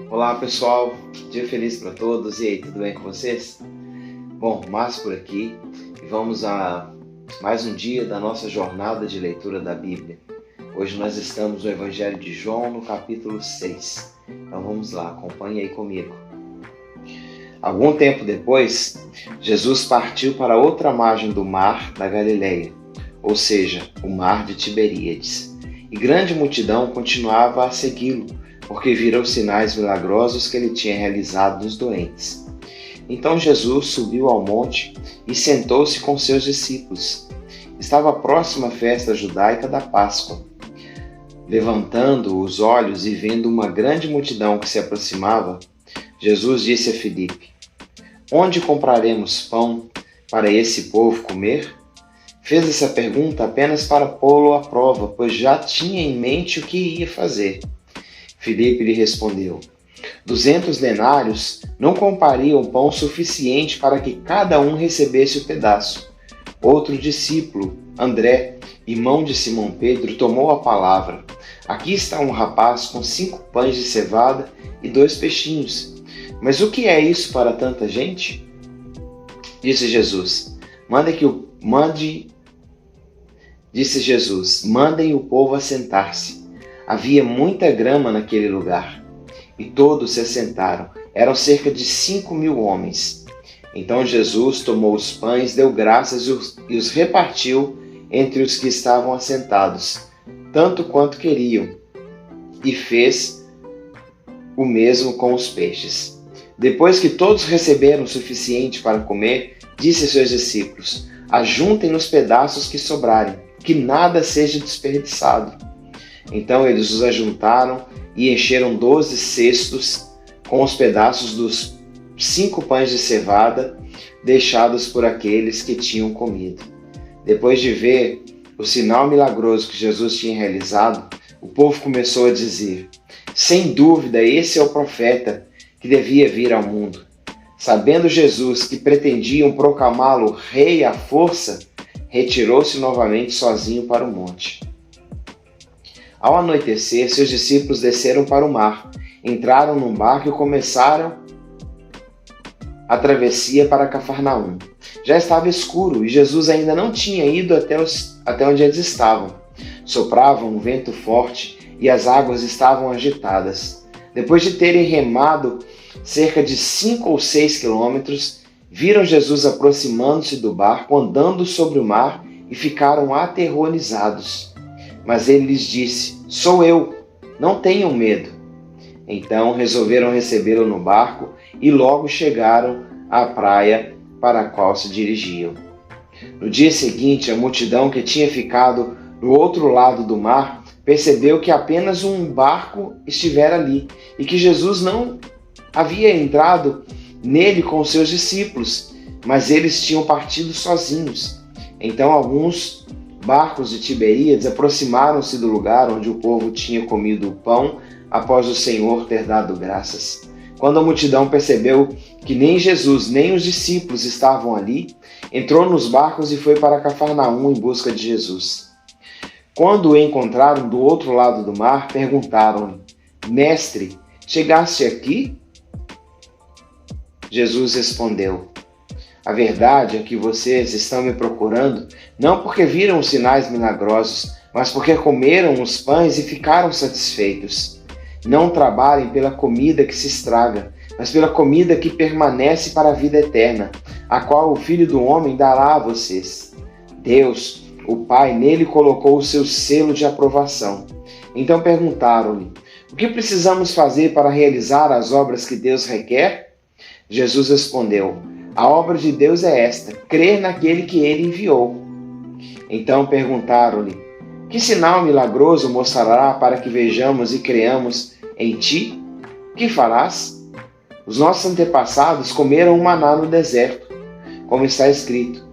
Olá pessoal, dia feliz para todos. E aí, tudo bem com vocês? Bom, Márcio por aqui e vamos a mais um dia da nossa jornada de leitura da Bíblia. Hoje nós estamos no Evangelho de João, no capítulo 6. Então vamos lá, acompanhe aí comigo. Algum tempo depois, Jesus partiu para outra margem do mar da Galileia, ou seja, o mar de Tiberíades. E grande multidão continuava a segui-lo, porque viram os sinais milagrosos que ele tinha realizado nos doentes. Então Jesus subiu ao monte e sentou-se com seus discípulos. Estava próxima a festa judaica da Páscoa. Levantando os olhos e vendo uma grande multidão que se aproximava, Jesus disse a Filipe: "Onde compraremos pão para esse povo comer?" Fez essa pergunta apenas para pô-lo à prova, pois já tinha em mente o que ia fazer. Filipe lhe respondeu: 200 denários não comprariam pão suficiente para que cada um recebesse o pedaço. Outro discípulo, André, irmão de Simão Pedro, tomou a palavra: "Aqui está um rapaz com 5 pães de cevada e 2 peixinhos. Mas o que é isso para tanta gente?" Disse Jesus: "Mandem o povo assentar-se." Havia muita grama naquele lugar, e todos se assentaram. Eram cerca de 5.000 homens. Então Jesus tomou os pães, deu graças e os repartiu entre os que estavam assentados, tanto quanto queriam, e fez o mesmo com os peixes. Depois que todos receberam o suficiente para comer, disse a seus discípulos: "Ajuntem nos pedaços que sobrarem, que nada seja desperdiçado." Então eles os ajuntaram e encheram 12 cestos com os pedaços dos 5 pães de cevada deixados por aqueles que tinham comido. Depois de ver o sinal milagroso que Jesus tinha realizado, o povo começou a dizer: "Sem dúvida, esse é o profeta que devia vir ao mundo." Sabendo Jesus que pretendiam proclamá-lo rei à força, retirou-se novamente sozinho para o monte. Ao anoitecer, seus discípulos desceram para o mar, entraram num barco e começaram a travessia para Cafarnaum. Já estava escuro e Jesus ainda não tinha ido até onde eles estavam. Soprava um vento forte e as águas estavam agitadas. Depois de terem remado cerca de 5 ou 6 quilômetros, viram Jesus aproximando-se do barco, andando sobre o mar, e ficaram aterrorizados. Mas ele lhes disse: "Sou eu, não tenham medo." Então resolveram recebê-lo no barco e logo chegaram à praia para a qual se dirigiam. No dia seguinte, a multidão que tinha ficado do outro lado do mar percebeu que apenas um barco estivera ali e que Jesus não havia entrado nele com seus discípulos, mas eles tinham partido sozinhos. Então alguns barcos de Tiberíades aproximaram-se do lugar onde o povo tinha comido o pão após o Senhor ter dado graças. Quando a multidão percebeu que nem Jesus nem os discípulos estavam ali, entrou nos barcos e foi para Cafarnaum em busca de Jesus. Quando o encontraram do outro lado do mar, perguntaram-lhe: "Mestre, chegaste aqui?" Jesus respondeu: "A verdade é que vocês estão me procurando não porque viram os sinais milagrosos, mas porque comeram os pães e ficaram satisfeitos. Não trabalhem pela comida que se estraga, mas pela comida que permanece para a vida eterna, a qual o Filho do Homem dará a vocês." Deus, o Pai, nele colocou o seu selo de aprovação. Então perguntaram-lhe: "O que precisamos fazer para realizar as obras que Deus requer?" Jesus respondeu: "A obra de Deus é esta: crer naquele que ele enviou." Então perguntaram-lhe: "Que sinal milagroso mostrará para que vejamos e creamos em ti? Que farás?" "Os nossos antepassados comeram o maná no deserto, como está escrito: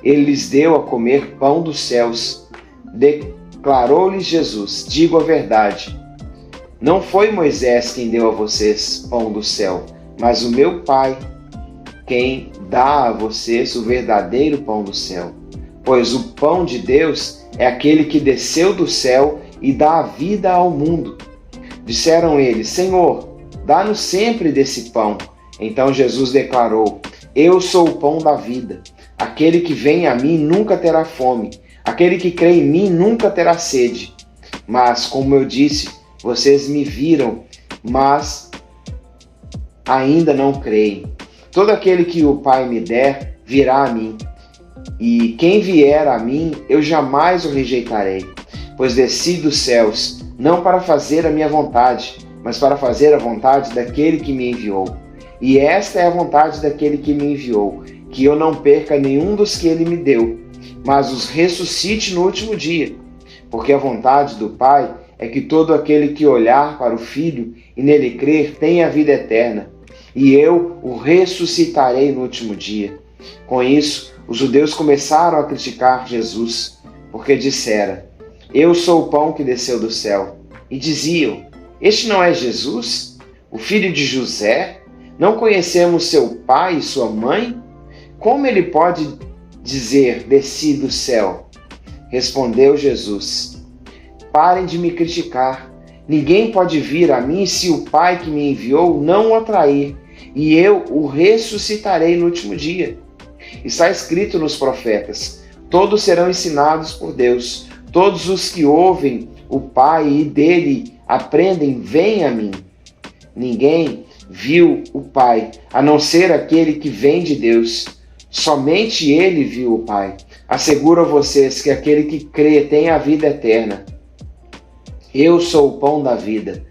Ele lhes deu a comer pão dos céus." Declarou-lhes Jesus: "Digo a verdade, não foi Moisés quem deu a vocês pão do céu, mas o meu Pai, quem dá a vocês o verdadeiro pão do céu. Pois o pão de Deus é aquele que desceu do céu e dá a vida ao mundo." Disseram eles: "Senhor, dá-nos sempre desse pão. Então Jesus declarou: eu sou o pão da vida. Aquele que vem a mim nunca terá fome. Aquele que crê em mim nunca terá sede. Mas, como eu disse, vocês me viram, mas ainda não creem. Todo aquele que o Pai me der, virá a mim. E quem vier a mim, eu jamais o rejeitarei. Pois desci dos céus, não para fazer a minha vontade, mas para fazer a vontade daquele que me enviou. E esta é a vontade daquele que me enviou, que eu não perca nenhum dos que ele me deu, mas os ressuscite no último dia. Porque a vontade do Pai é que todo aquele que olhar para o Filho e nele crer tenha a vida eterna, e eu o ressuscitarei no último dia. Com isso, os judeus começaram a criticar Jesus, porque dissera: eu sou o pão que desceu do céu. E diziam: este não é Jesus, o filho de José? Não conhecemos seu pai e sua mãe? Como ele pode dizer: desci do céu? Respondeu Jesus: parem de me criticar. Ninguém pode vir a mim se o Pai que me enviou não o atrair, e eu o ressuscitarei no último dia. Está escrito nos profetas: todos serão ensinados por Deus. Todos os que ouvem o Pai e dele aprendem, vêm a mim. Ninguém viu o Pai, a não ser aquele que vem de Deus. Somente ele viu o Pai. Asseguro a vocês que aquele que crê tem a vida eterna. Eu sou o pão da vida.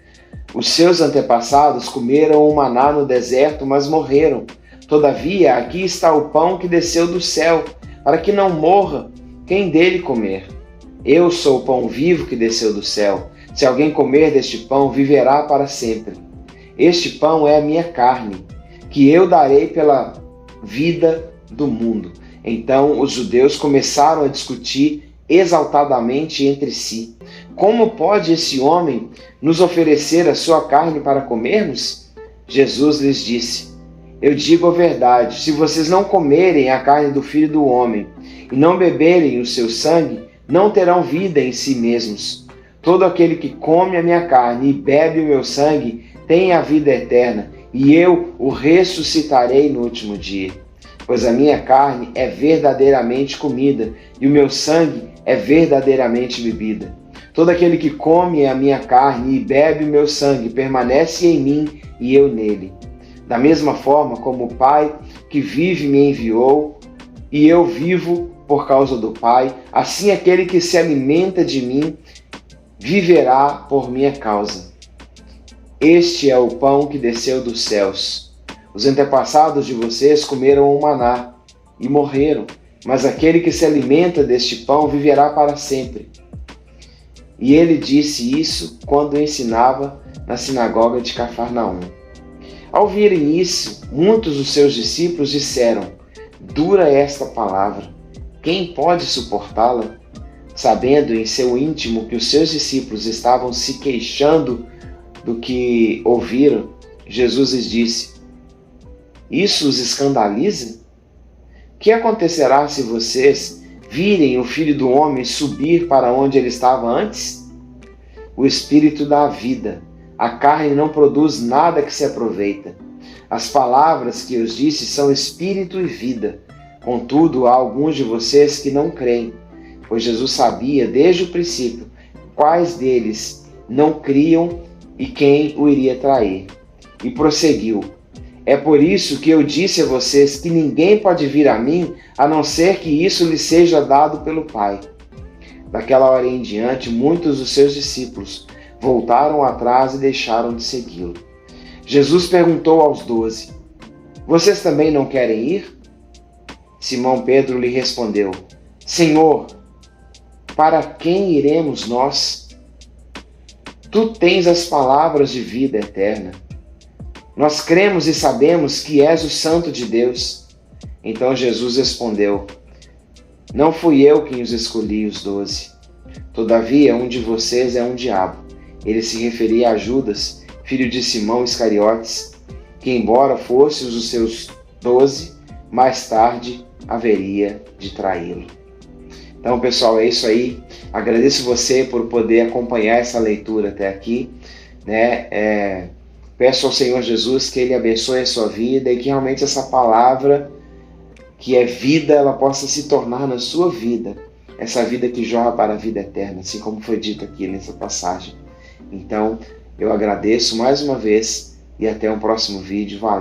Os seus antepassados comeram o maná no deserto, mas morreram. Todavia, aqui está o pão que desceu do céu, para que não morra quem dele comer. Eu sou o pão vivo que desceu do céu. Se alguém comer deste pão, viverá para sempre. Este pão é a minha carne, que eu darei pela vida do mundo. Então os judeus começaram a discutir exaltadamente entre si: como pode esse homem nos oferecer a sua carne para comermos? Jesus lhes disse: eu digo a verdade, se vocês não comerem a carne do Filho do Homem e não beberem o seu sangue, não terão vida em si mesmos. Todo aquele que come a minha carne e bebe o meu sangue tem a vida eterna, e eu o ressuscitarei no último dia. Pois a minha carne é verdadeiramente comida, e o meu sangue é verdadeiramente bebida. Todo aquele que come a minha carne e bebe o meu sangue permanece em mim e eu nele. Da mesma forma como o Pai que vive me enviou, e eu vivo por causa do Pai, assim aquele que se alimenta de mim viverá por minha causa. Este é o pão que desceu dos céus. Os antepassados de vocês comeram o maná e morreram, mas aquele que se alimenta deste pão viverá para sempre. E ele disse isso quando ensinava na sinagoga de Cafarnaum. Ao ouvirem isso, muitos dos seus discípulos disseram: dura é esta palavra, quem pode suportá-la? Sabendo em seu íntimo que os seus discípulos estavam se queixando do que ouviram, Jesus lhes disse: isso os escandaliza? Que acontecerá se vocês virem o Filho do Homem subir para onde ele estava antes? O Espírito dá vida, a carne não produz nada que se aproveita. As palavras que eu disse são espírito e vida. Contudo, há alguns de vocês que não creem, pois Jesus sabia desde o princípio quais deles não criam e quem o iria trair. E prosseguiu: é por isso que eu disse a vocês que ninguém pode vir a mim a não ser que isso lhe seja dado pelo Pai. Daquela hora em diante, muitos dos seus discípulos voltaram atrás e deixaram de segui-lo. Jesus perguntou aos 12: vocês também não querem ir? Simão Pedro lhe respondeu: Senhor, para quem iremos nós? Tu tens as palavras de vida eterna. Nós cremos e sabemos que és o Santo de Deus. Então Jesus respondeu: não fui eu quem os escolhi, os 12. Todavia, um de vocês é um diabo. Ele se referia a Judas, filho de Simão Iscariotes, que embora fosse os seus 12, mais tarde haveria de traí-lo. Então, pessoal, é isso aí. Agradeço você por poder acompanhar essa leitura até aqui, né? Peço ao Senhor Jesus que Ele abençoe a sua vida e que realmente essa palavra, que é vida, ela possa se tornar na sua vida, essa vida que jorra para a vida eterna, assim como foi dito aqui nessa passagem. Então, eu agradeço mais uma vez e até um próximo vídeo. Valeu!